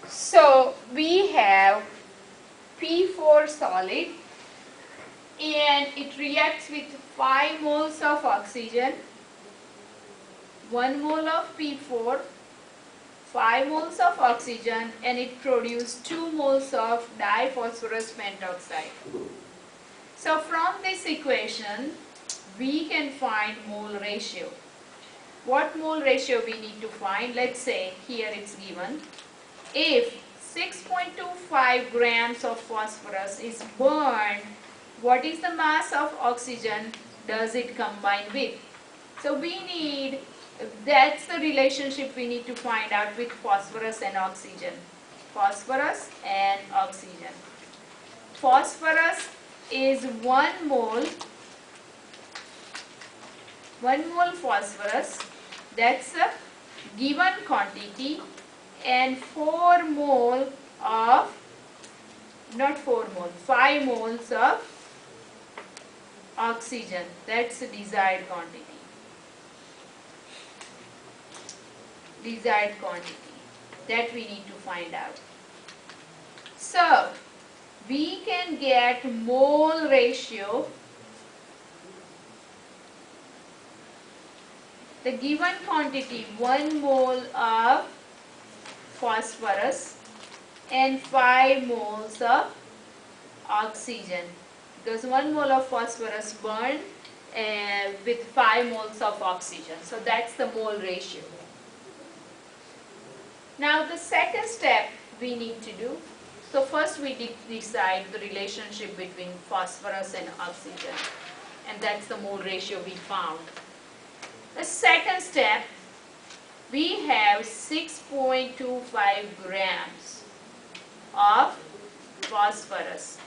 So we have P4 solid and it reacts with 5 moles of oxygen, 1 mole of P4, 5 moles of oxygen, and it produces 2 moles of diphosphorus pentoxide. So from this equation we can find mole ratio. What mole ratio we need to find? Let's say here it's given. If 6.25 grams of phosphorus is burned, what is the mass of oxygen does it combine with? So that's the relationship we need to find out with phosphorus and oxygen. Phosphorus and oxygen. Phosphorus is 1 mole phosphorus, that's a given quantity, and 4 mole of, not 4 mole, 5 moles of oxygen, that's the desired quantity. That we need to find out. So we can get mole ratio. The given quantity 1 mole of phosphorus and 5 moles of oxygen, because 1 mole of phosphorus burned with 5 moles of oxygen. So that's the mole ratio. Now the second step we need to do. So first we decide the relationship between phosphorus and oxygen, and that's the mole ratio we found. The second step, we have 6.25 grams of phosphorus.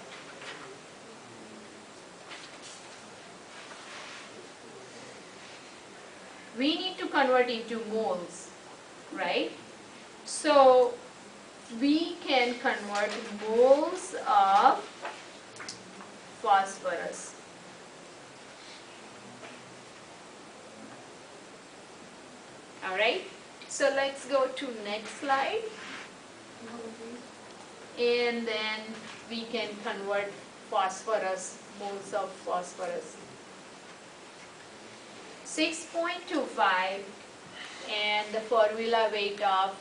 We need to convert into moles, right? So we can convert moles of phosphorus. Alright, so let's go to next slide, and then we can convert phosphorus, moles of phosphorus. 6.25 and the formula weight of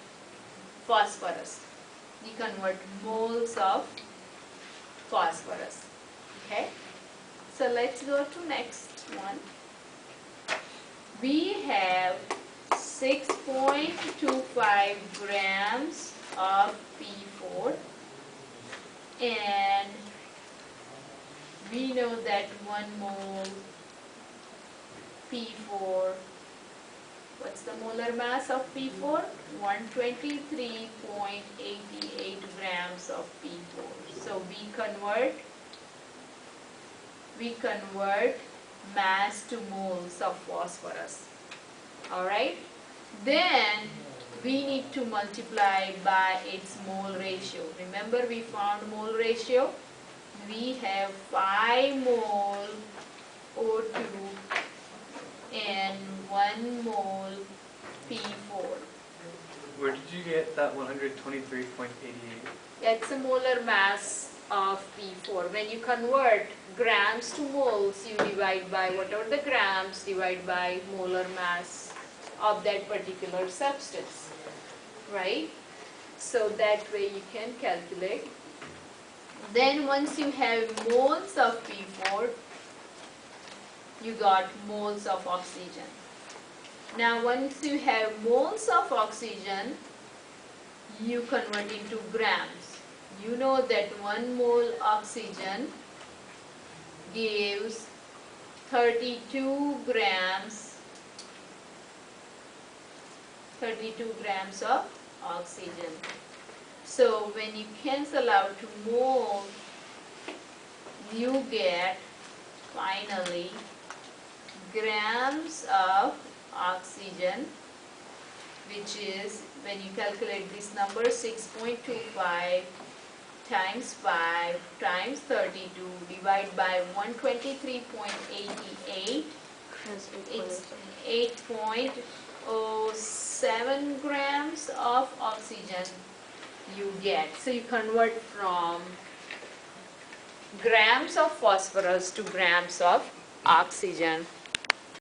phosphorus. We convert moles of phosphorus. Okay, so let's go to next one. We have 6.25 grams of P4, and we know that 1 mole P4, what's the molar mass of P4? 123.88 grams of P4. So we convert mass to moles of phosphorus. Alright, then we need to multiply by its mole ratio. Remember we found mole ratio? We have 5 mole O2 and 1 mole P4. Where did you get that 123.88? That's the molar mass of P4. When you convert grams to moles, you divide by whatever the grams, divide by molar mass of that particular substance, right? So that way you can calculate. Then once you have moles of P4, you got moles of oxygen. Now once you have moles of oxygen, you convert into grams. You know that 1 mole oxygen gives 32 grams of oxygen. So when you cancel out mole, you get finally grams of oxygen, which is, when you calculate this number, 6.25 times 5 times 32 divided by 123.88, it's 8.07 grams of oxygen you get. So you convert from grams of phosphorus to grams of oxygen.